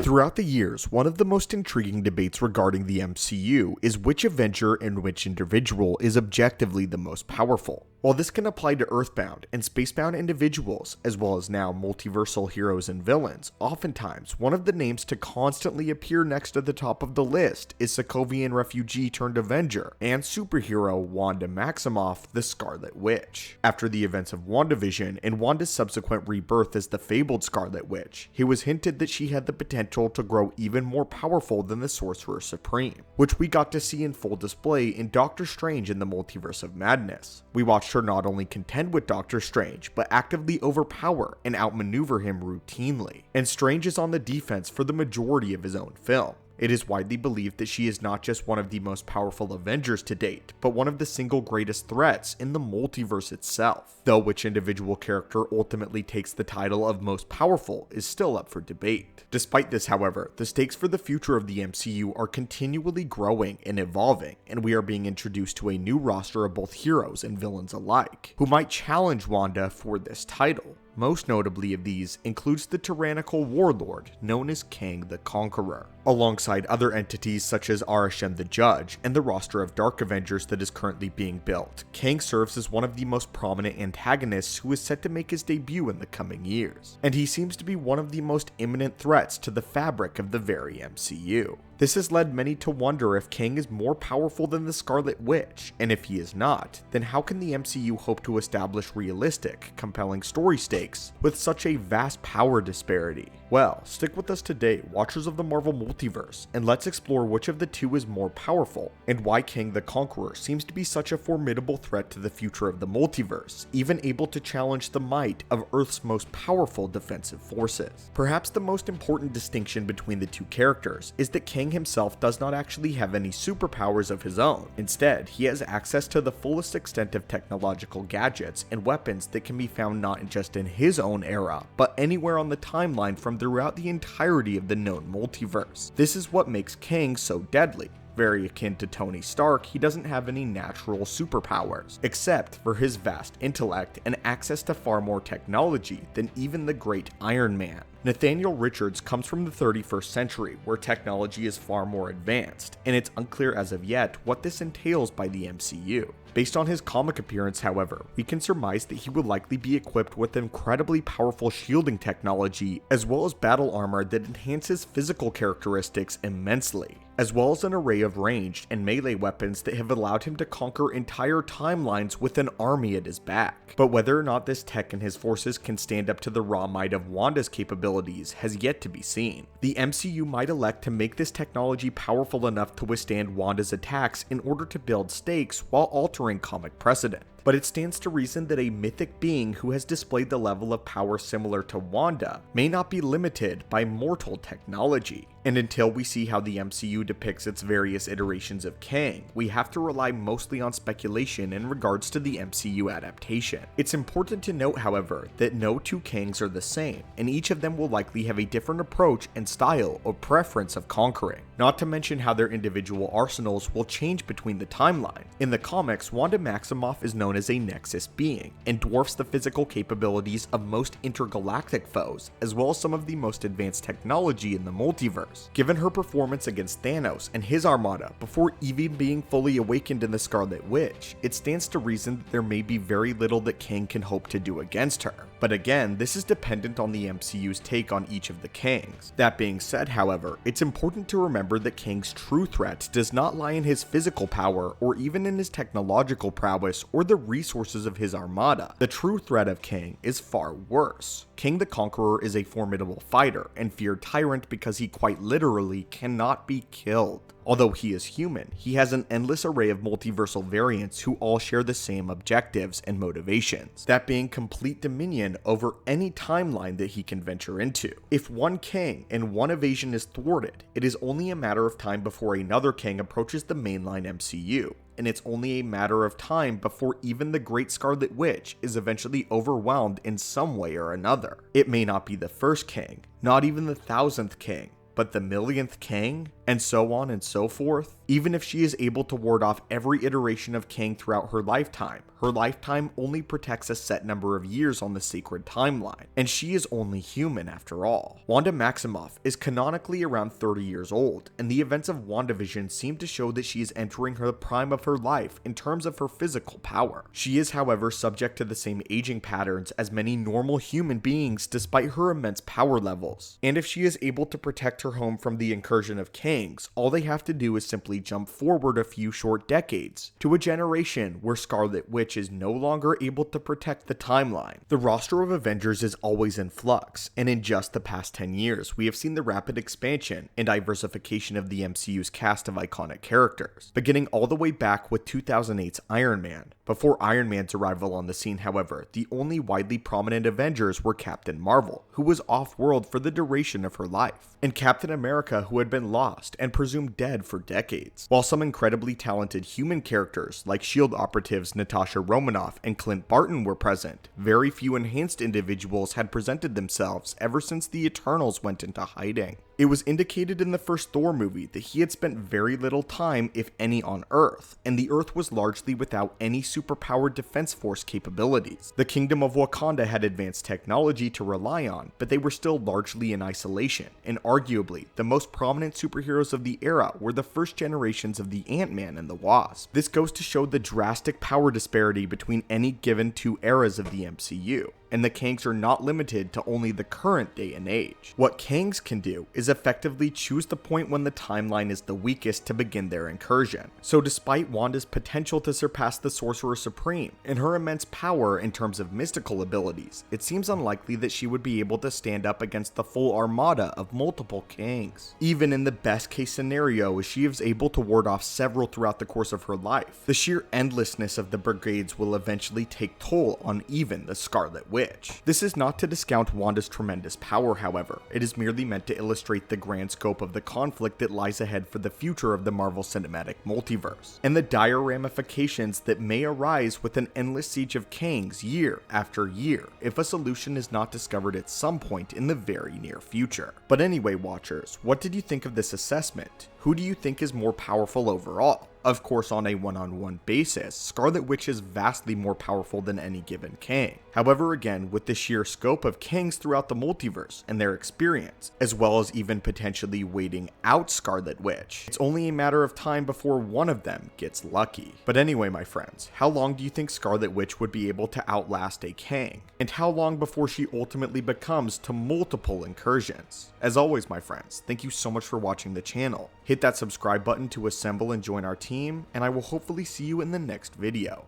Throughout the years, one of the most intriguing debates regarding the MCU is which Avenger and which individual is objectively the most powerful. While this can apply to Earthbound and Spacebound individuals, as well as now multiversal heroes and villains, oftentimes one of the names to constantly appear next to the top of the list is Sokovian refugee turned Avenger and superhero Wanda Maximoff, the Scarlet Witch. After the events of WandaVision and Wanda's subsequent rebirth as the fabled Scarlet Witch, it was hinted that she had the potential to grow even more powerful than the Sorcerer Supreme, which we got to see in full display in Doctor Strange in the Multiverse of Madness. We watched her not only contend with Doctor Strange, but actively overpower and outmaneuver him routinely. And Strange is on the defense for the majority of his own film. It is widely believed that she is not just one of the most powerful Avengers to date, but one of the single greatest threats in the multiverse itself. Though which individual character ultimately takes the title of most powerful is still up for debate. Despite this, however, the stakes for the future of the MCU are continually growing and evolving, and we are being introduced to a new roster of both heroes and villains alike, who might challenge Wanda for this title. Most notably of these includes the tyrannical warlord known as Kang the Conqueror, alongside other entities such as Arishem the Judge and the roster of Dark Avengers that is currently being built. Kang serves as one of the most prominent antagonists who is set to make his debut in the coming years, and he seems to be one of the most imminent threats to the fabric of the very MCU. This has led many to wonder if Kang is more powerful than the Scarlet Witch, and if he is not, then how can the MCU hope to establish realistic, compelling story stakes with such a vast power disparity? Well, stick with us today, watchers of the Marvel Multiverse, and let's explore which of the two is more powerful, and why Kang the Conqueror seems to be such a formidable threat to the future of the multiverse, even able to challenge the might of Earth's most powerful defensive forces. Perhaps the most important distinction between the two characters is that Kang himself does not actually have any superpowers of his own. Instead, he has access to the fullest extent of technological gadgets and weapons that can be found not just in his own era, but anywhere on the timeline from throughout the entirety of the known multiverse. This is what makes Kang so deadly. Very akin to Tony Stark, he doesn't have any natural superpowers, except for his vast intellect and access to far more technology than even the great Iron Man. Nathaniel Richards comes from the 31st century, where technology is far more advanced, and it's unclear as of yet what this entails by the MCU. Based on his comic appearance, however, we can surmise that he will likely be equipped with incredibly powerful shielding technology, as well as battle armor that enhances physical characteristics immensely, as well as an array of ranged and melee weapons that have allowed him to conquer entire timelines with an army at his back. But whether or not this tech and his forces can stand up to the raw might of Wanda's capabilities has yet to be seen. The MCU might elect to make this technology powerful enough to withstand Wanda's attacks in order to build stakes while altering comic precedent. But it stands to reason that a mythic being who has displayed the level of power similar to Wanda may not be limited by mortal technology. And until we see how the MCU depicts its various iterations of Kang, we have to rely mostly on speculation in regards to the MCU adaptation. It's important to note, however, that no two Kangs are the same, and each of them will likely have a different approach and style or preference of conquering, not to mention how their individual arsenals will change between the timeline. In the comics, Wanda Maximoff is known as a Nexus being, and dwarfs the physical capabilities of most intergalactic foes, as well as some of the most advanced technology in the multiverse. Given her performance against Thanos and his armada before even being fully awakened in the Scarlet Witch, it stands to reason that there may be very little that Kang can hope to do against her. But again, this is dependent on the MCU's take on each of the Kangs. That being said, however, it's important to remember that Kang's true threat does not lie in his physical power or even in his technological prowess or the resources of his armada. The true threat of Kang is far worse. Kang the Conqueror is a formidable fighter and feared tyrant because he quite literally cannot be killed. Although he is human, he has an endless array of multiversal variants who all share the same objectives and motivations, that being complete dominion over any timeline that he can venture into. If one Kang and one evasion is thwarted, it is only a matter of time before another Kang approaches the mainline MCU, and it's only a matter of time before even the Great Scarlet Witch is eventually overwhelmed in some way or another. It may not be the first Kang, not even the 1000th Kang, but the millionth Kang, and so on and so forth. Even if she is able to ward off every iteration of Kang throughout her lifetime only protects a set number of years on the sacred timeline, and she is only human after all. Wanda Maximoff is canonically around 30 years old, and the events of WandaVision seem to show that she is entering her prime of her life in terms of her physical power. She is, however, subject to the same aging patterns as many normal human beings despite her immense power levels. And if she is able to protect her home from the incursion of Kangs, all they have to do is simply jump forward a few short decades to a generation where Scarlet Witch is no longer able to protect the timeline. The roster of Avengers is always in flux, and in just the past 10 years, we have seen the rapid expansion and diversification of the MCU's cast of iconic characters, beginning all the way back with 2008's Iron Man. Before Iron Man's arrival on the scene, however, the only widely prominent Avengers were Captain Marvel, who was off-world for the duration of her life, and Captain America, who had been lost and presumed dead for decades. While some incredibly talented human characters like S.H.I.E.L.D. operatives Natasha Romanoff and Clint Barton were present, very few enhanced individuals had presented themselves ever since the Eternals went into hiding. It was indicated in the first Thor movie that he had spent very little time, if any, on Earth, and the Earth was largely without any superpowered defense force capabilities. The Kingdom of Wakanda had advanced technology to rely on, but they were still largely in isolation, and arguably, the most prominent superheroes of the era were the first generations of the Ant-Man and the Wasp. This goes to show the drastic power disparity between any given two eras of the MCU. And the Kangs are not limited to only the current day and age. What Kangs can do is effectively choose the point when the timeline is the weakest to begin their incursion. So despite Wanda's potential to surpass the Sorcerer Supreme and her immense power in terms of mystical abilities, it seems unlikely that she would be able to stand up against the full armada of multiple Kangs. Even in the best case scenario, she is able to ward off several throughout the course of her life. The sheer endlessness of the brigades will eventually take toll on even the Scarlet Witch. This is not to discount Wanda's tremendous power, however. It is merely meant to illustrate the grand scope of the conflict that lies ahead for the future of the Marvel Cinematic Multiverse, and the dire ramifications that may arise with an endless siege of Kangs year after year if a solution is not discovered at some point in the very near future. But anyway, watchers, what did you think of this assessment? Who do you think is more powerful overall? Of course, on a one-on-one basis, Scarlet Witch is vastly more powerful than any given Kang. However, again, with the sheer scope of Kangs throughout the multiverse and their experience, as well as even potentially waiting out Scarlet Witch, it's only a matter of time before one of them gets lucky. But anyway, my friends, how long do you think Scarlet Witch would be able to outlast a Kang? And how long before she ultimately becomes to multiple incursions? As always, my friends, thank you so much for watching the channel. Hit that subscribe button to assemble and join our team, and I will hopefully see you in the next video.